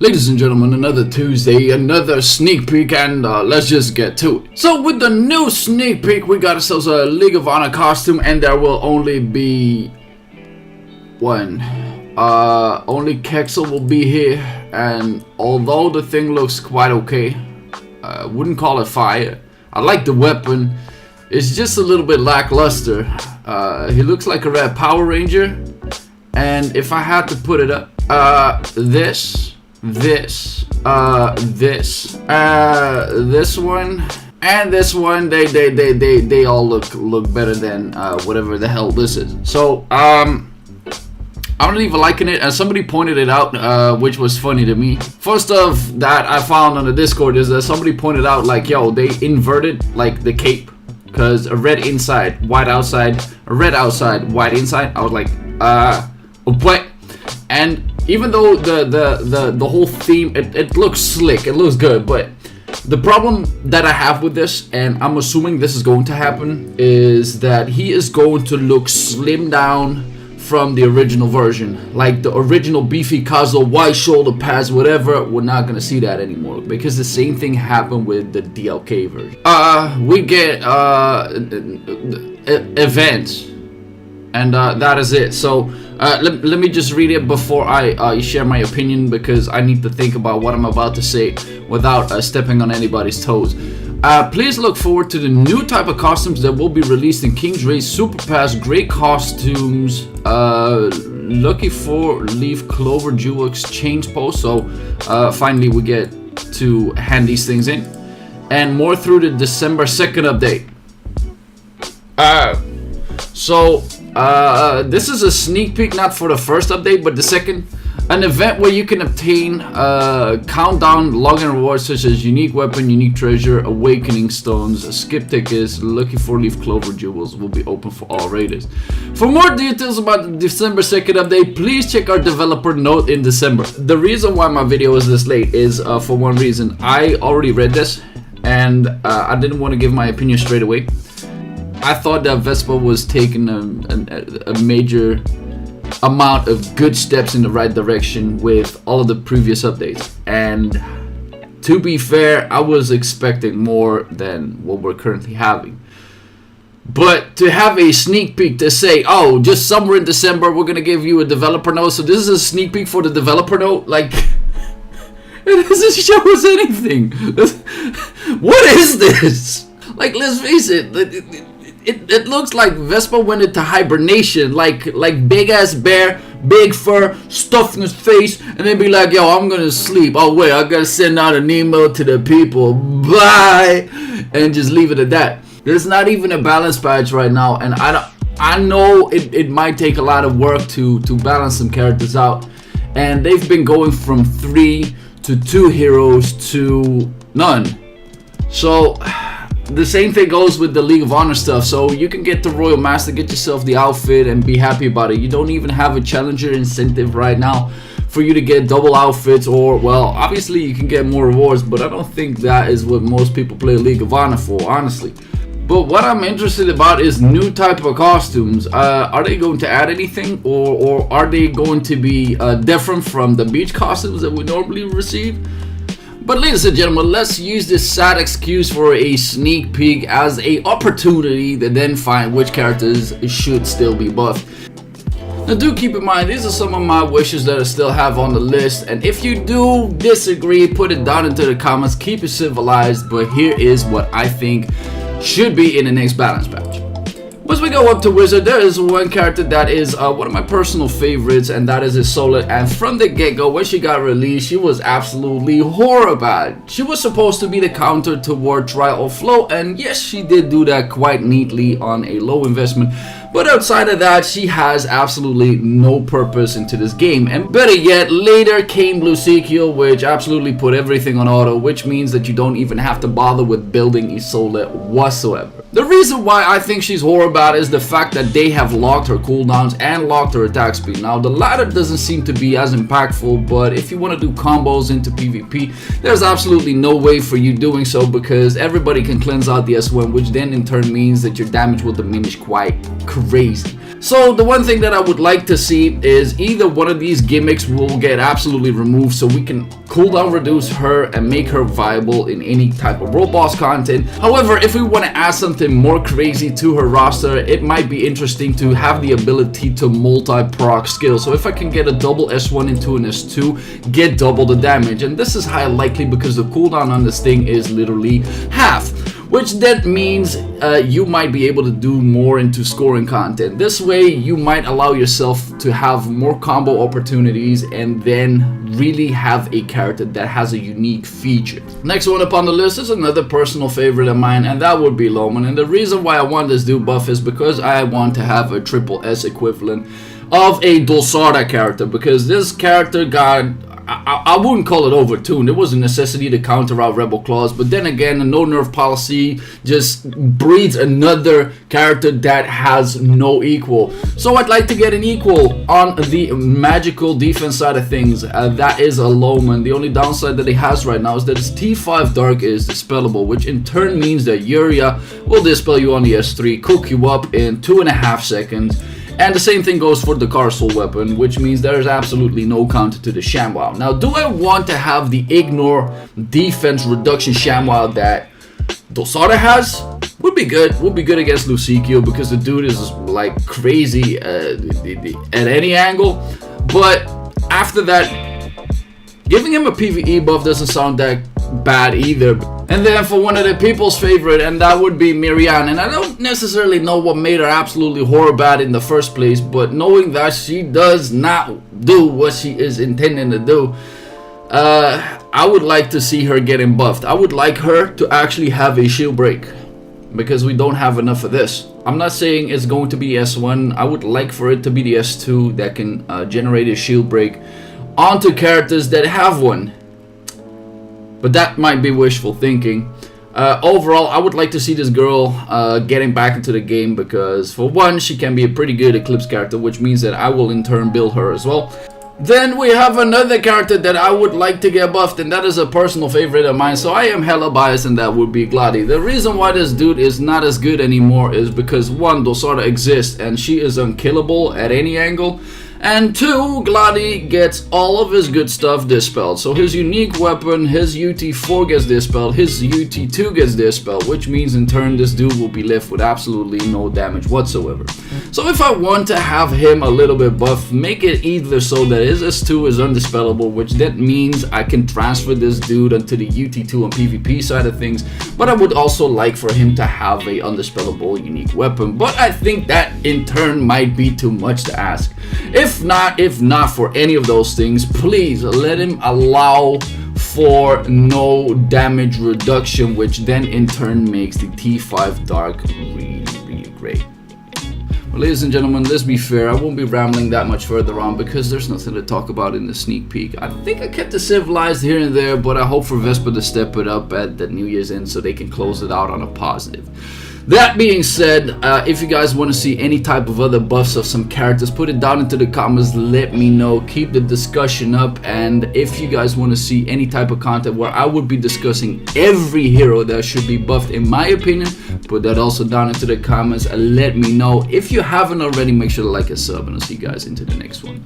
Ladies and gentlemen, another Tuesday, another sneak peek, and let's just get to it. So with the new sneak peek, we got ourselves a League of Honor costume, and there will only be one. Only Kexel will be here, and although the thing looks quite okay, I wouldn't call it fire. I like the weapon. It's just a little bit lackluster. He looks like a red Power Ranger, and if I had to put it up, this one and this one, they all look better than whatever the hell this is. So I'm not even liking it, and somebody pointed it out, which was funny to me. First of that I found on the Discord is that somebody pointed out, like, yo, they inverted like the cape, because a red inside, white outside, a red outside, white inside. I was like, what? And even though the whole theme, it looks slick, it looks good, but the problem that I have with this, and I'm assuming this is going to happen, is that he is going to look slimmed down from the original version. Like the original beefy Kazo, white shoulder pads, whatever. We're not gonna see that anymore, because the same thing happened with the DLK version. We get events, and that is it. So let me just read it before I share my opinion, because I need to think about what I'm about to say without stepping on anybody's toes. Please look forward to the new type of costumes that will be released in King's Race Super Pass. Great costumes. Lucky for Leaf Clover Jewel Exchange Post. So finally we get to hand these things in. And more through the December 2nd update. This is a sneak peek, not for the first update, but the second. An event where you can obtain countdown login rewards such as unique weapon, unique treasure, awakening stones, skip tickets, lucky for leaf clover jewels will be open for all raiders. For more details about the December 2nd update, please check our developer note in December. The reason why my video is this late is for one reason. I already read this, and I didn't want to give my opinion straight away. I thought that Vespa was taking a major amount of good steps in the right direction with all of the previous updates, and to be fair, I was expecting more than what we're currently having. But to have a sneak peek to say, oh, just somewhere in December we're gonna give you a developer note, so this is a sneak peek for the developer note, like, it doesn't show us anything. What is this? Like, let's face it, it looks like Vespa went into hibernation, like big ass bear, big fur, stuffing his face, and then be like, yo, I'm gonna sleep. Oh wait, I gotta send out an email to the people. Bye, and just leave it at that. There's not even a balance patch right now, and I know it might take a lot of work to balance some characters out, and they've been going from 3 to 2 heroes to none. So the same thing goes with the League of Honor stuff. So you can get the Royal Master, get yourself the outfit, and be happy about it. You don't even have a challenger incentive right now for you to get double outfits, or, well, obviously you can get more rewards, but I don't think that is what most people play League of Honor for, honestly. But what I'm interested about is new type of costumes. Are they going to add anything, or are they going to be different from the beach costumes that we normally receive? But ladies and gentlemen, let's use this sad excuse for a sneak peek as a opportunity to then find which characters should still be buffed. Now do keep in mind, these are some of my wishes that I still have on the list, and if you do disagree, put it down into the comments, keep it civilized, but here is what I think should be in the next balance patch. Once we go up to Wizard, there is one character that is one of my personal favorites, and that is Isola. And from the get-go, when she got released, she was absolutely horrible. She was supposed to be the counter toward Trial of Flow, and yes, she did do that quite neatly on a low investment. But outside of that, she has absolutely no purpose into this game. And better yet, later came Lucicio, which absolutely put everything on auto, which means that you don't even have to bother with building Isola whatsoever. The reason why I think she's horrible about is the fact that they have locked her cooldowns and locked her attack speed. Now the latter doesn't seem to be as impactful, but if you want to do combos into PvP, there's absolutely no way for you doing so, because everybody can cleanse out the S1, which then in turn means that your damage will diminish quite crazy. So the one thing that I would like to see is either one of these gimmicks will get absolutely removed so we can cooldown reduce her and make her viable in any type of world boss content. However, if we want to add something more crazy to her roster, it might be interesting to have the ability to multi-proc skill. So if I can get a double S1 into an S2, get double the damage, and this is highly likely because the cooldown on this thing is literally half, which that means you might be able to do more into scoring content. This way you might allow yourself to have more combo opportunities and then really have a character that has a unique feature. Next one up on the list is another personal favorite of mine, and that would be Loman. And the reason why I want this dude buff is because I want to have a triple S equivalent of a Dulsara character, because this character got, I wouldn't call it overtuned. It was a necessity to counter out Rebel Claws, but then again, the no nerf policy just breeds another character that has no equal. So I'd like to get an equal on the magical defense side of things. That is a Loman. The only downside that he has right now is that his T5 Dark is dispellable, which in turn means that Yuria will dispel you on the S3, cook you up in 2.5 seconds. And the same thing goes for the Carcel weapon, which means there is absolutely no counter to the ShamWow. Now, do I want to have the ignore defense reduction ShamWow that Dulsara has? Would be good. Would be good against Lucicio because the dude is like crazy at any angle. But after that, giving him a PvE buff doesn't sound that bad either. And then for one of the people's favorite, and that would be Marianne. And I don't necessarily know what made her absolutely horror bad in the first place, but knowing that she does not do what she is intending to do, I would like to see her getting buffed. I would like her to actually have a shield break, because we don't have enough of this. I'm not saying it's going to be S1. I would like for it to be the S2 that can generate a shield break onto characters that have one. But that might be wishful thinking. Overall, I would like to see this girl getting back into the game, because for one, she can be a pretty good Eclipse character, which means that I will in turn build her as well. Then we have another character that I would like to get buffed, and that is a personal favorite of mine, so I am hella biased, and that would be Glady. The reason why this dude is not as good anymore is because one, Dulsara exists and she is unkillable at any angle. And two, Glady gets all of his good stuff dispelled. So his unique weapon, his UT4 gets dispelled, his UT2 gets dispelled, which means in turn this dude will be left with absolutely no damage whatsoever. So if I want to have him a little bit buff, make it either so that his S2 is undispellable, which that means I can transfer this dude onto the UT2 and PvP side of things, but I would also like for him to have a undispellable unique weapon. But I think that in turn might be too much to ask. If not for any of those things, please let him allow for no damage reduction, which then in turn makes the T5 Dark really great. Well, ladies and gentlemen, let's be fair, I won't be rambling that much further on because there's nothing to talk about in the sneak peek. I think I kept it civilized here and there, but I hope for Vespa to step it up at the New Year's End so they can close it out on a positive. That being said, if you guys want to see any type of other buffs of some characters, put it down into the comments, let me know, keep the discussion up. And if you guys want to see any type of content where I would be discussing every hero that should be buffed in my opinion, put that also down into the comments and let me know. If you haven't already, make sure to like and sub, and I'll see you guys into the next one.